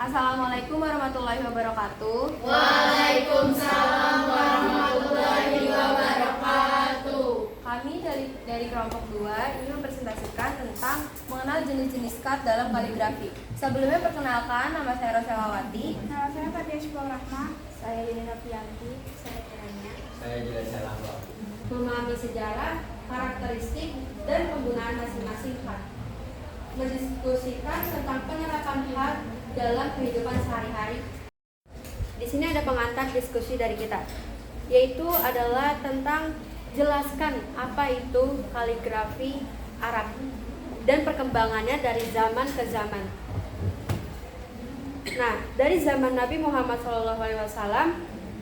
Assalamualaikum warahmatullahi wabarakatuh. Waalaikumsalam warahmatullahi wabarakatuh. Kami dari kelompok 2 ingin mempresentasikan tentang mengenal jenis-jenis kat dalam kaligrafi. Sebelumnya perkenalkan, nama saya Roselawati. Nama saya Fatia Syukur Rahma. Saya Lina Fianti. Saya Kiranya. Saya juga Salamba. Memahami sejarah, karakteristik, dan penggunaan masing-masing kat. Mendiskusikan tentang penerapan kat dalam kehidupan sehari-hari. Di sini ada pengantar diskusi dari kita, yaitu adalah tentang jelaskan apa itu kaligrafi Arab dan perkembangannya dari zaman ke zaman. Nah, dari zaman Nabi Muhammad SAW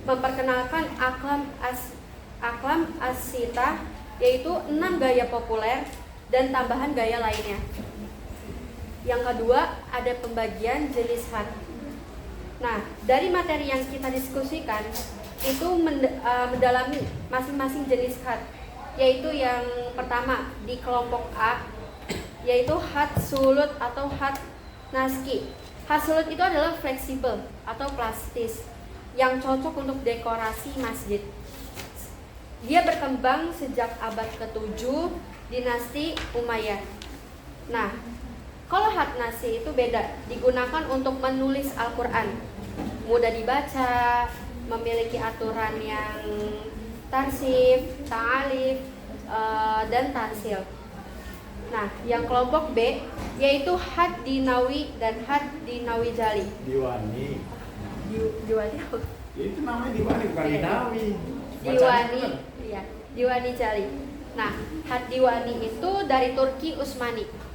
memperkenalkan aklam as-sitah, yaitu 6 gaya populer dan tambahan gaya lainnya. Yang kedua, ada pembagian jenis khat. Nah, dari materi yang kita diskusikan itu mendalami masing-masing jenis khat, yaitu yang pertama di kelompok A, yaitu khat sulut atau khat naski. Khat sulut itu adalah fleksibel atau plastis yang cocok untuk dekorasi masjid. Dia berkembang sejak abad ke-7 dinasti Umayyah. Nah, kalau khat nasi itu beda, digunakan untuk menulis Al-Quran, mudah dibaca, memiliki aturan yang tarsif, ta'alif, dan tansil. Nah, yang kelompok B yaitu khat dinawi dan khat dinawi jali. Diwani. Diwani. Itu namanya Diwani bukan Dinawi. Diwani, iya, Diwani jali. Nah, khat diwani itu dari Turki Utsmani.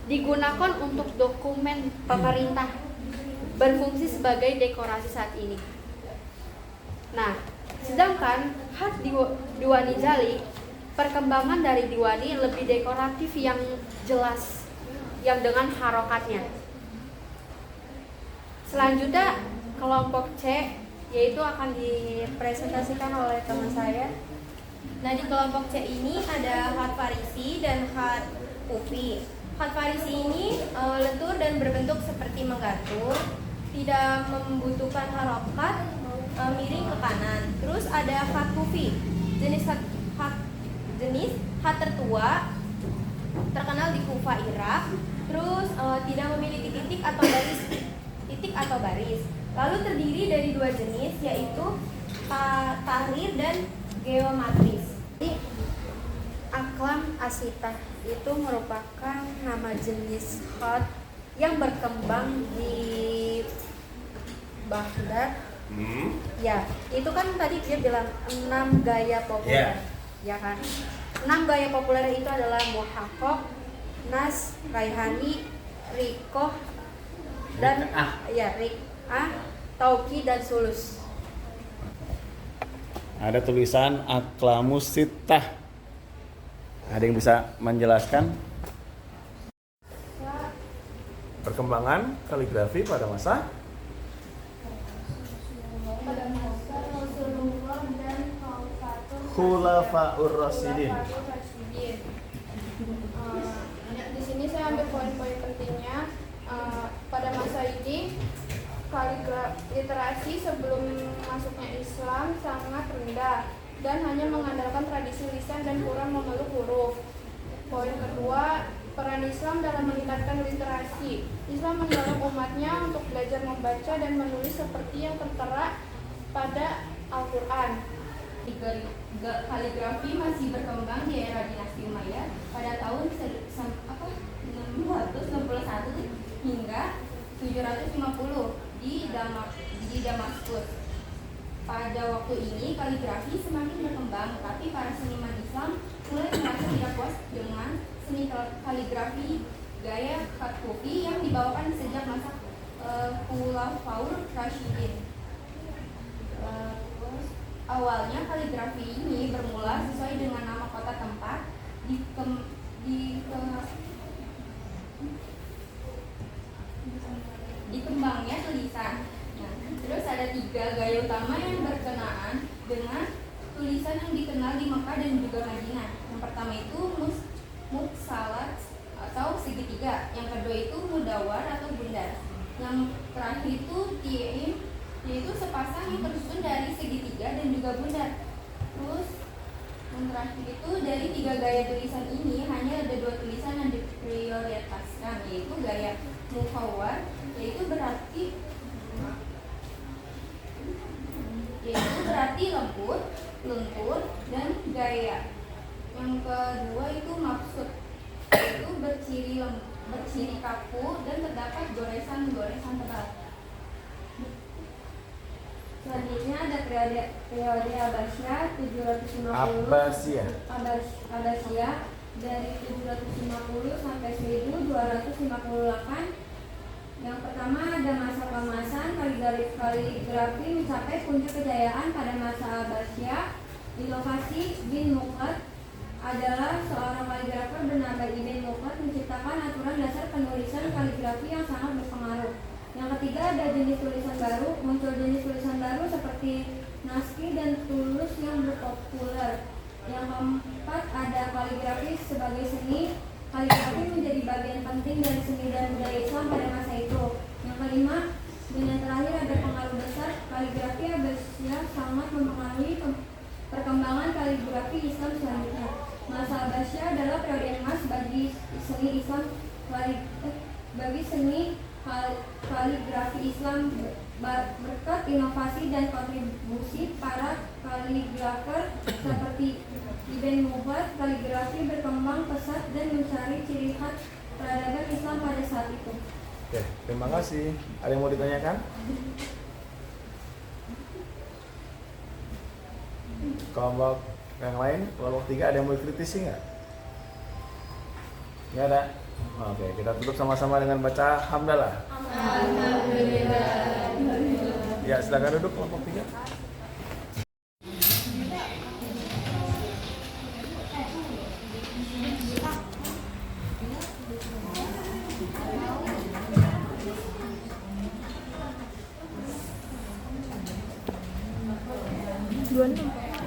Digunakan untuk dokumen pemerintah, berfungsi sebagai dekorasi saat ini. Nah, sedangkan khat diwani jali, perkembangan dari diwani lebih dekoratif yang jelas, yang dengan harokatnya. Selanjutnya kelompok C, yaitu akan dipresentasikan oleh teman saya. Nah, di kelompok C ini ada khat farisi dan khat kufi. Khat farisi ini lentur dan berbentuk seperti menggantung, tidak membutuhkan harokat, miring ke kanan. Terus ada khat kufi, jenis khat tertua, terkenal di Kufa, Irak. Terus tidak memiliki titik atau baris. Lalu terdiri dari 2 jenis, yaitu tahrir dan geometris. Aklam asitah itu merupakan nama jenis khat yang berkembang di Baghdad. Ya, itu kan tadi dia bilang 6 gaya populer. Ya kan? 6 gaya populer itu adalah muhakkok, nas, raihani, rikoh, dan tauki dan sulus. Ada tulisan Aklamus Sittah. Ada yang bisa menjelaskan perkembangan kaligrafi pada masa Khulafaur Rasyidin. Di sini saya ambil poin-poin pentingnya. Pada masa ini literasi sebelum masuknya Islam sangat rendah dan hanya mengandalkan tradisi lisan dan kurang memeluk huruf. Poin kedua, peran Islam dalam meningkatkan literasi. Islam mendorong umatnya untuk belajar membaca dan menulis seperti yang tertera pada Al-Quran. Kaligrafi masih berkembang di era dinasti Umayyah pada tahun 661 hingga 750 di Damaskus. Pada waktu ini kaligrafi semakin berkembang, tapi para seniman Islam mulai merasa tidak puas dengan seni kaligrafi gaya khat kufi yang dibawakan sejak masa Khulafaur Rasyidin. Awalnya kaligrafi ini bermula sesuai dengan nama kota tempat, dikembangnya tulisan. Nah, terus ada 3 gaya utama yang berkenaan dengan tulisan yang dikenal di Mekah dan juga Madinah. Yang pertama itu muksalat atau segitiga, yang kedua itu mudawar atau bundar. Yang terakhir itu tiim, yaitu sepasang yang tersusun dari segitiga dan juga bundar. Terus yang terakhir itu dari 3 gaya tulisan ini hanya ada 2 tulisan yang diprioritaskan, yaitu gaya mufawwar, yaitu berarti lembut, lentur, dan gaya. Yang kedua itu maksud, yaitu berciri kaku dan terdapat goresan-goresan tebal. Selanjutnya ada periode Abbasiyah 750 Abbasiyah dari 750 sampai 1258. Yang pertama ada masa keemasan kaligrafi mencapai puncak kejayaan pada masa Abbasiyah. Inovasi bin Muqad adalah seorang kaligrafer bernama Ibn Muqad menciptakan aturan dasar penulisan kaligrafi yang sangat berpengaruh. Yang ketiga ada jenis tulisan baru, muncul jenis tulisan baru seperti naskih dan tulus yang berpopuler. Yang keempat ada kaligrafi sebagai seni. Kaligrafi menjadi bagian penting dari seni dan budaya Islam pada masa itu. Yang kelima dan yang terakhir ada pengaruh besar kaligrafi Abbasiyah sangat mempengaruhi perkembangan kaligrafi Islam selanjutnya. Masa Abbasiyah adalah periode emas bagi seni Islam kaligrafi Islam berkat inovasi dan kontribusi para kaligrafer seperti Ibn Muqad. Kaligrafi berkembang pesat dan mencari ciri khas peradaban Islam pada saat itu. Oke, terima kasih. Ada yang mau ditanyakan? Kelompok yang lain, kelompok 3 ada yang mau kritisi nggak? Nggak ada? Oke, kita tutup sama-sama dengan baca hamdalah. Alhamdulillah. Ya, silakan duduk kelompok 3.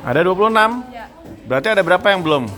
Ada 26? Berarti ada berapa yang belum?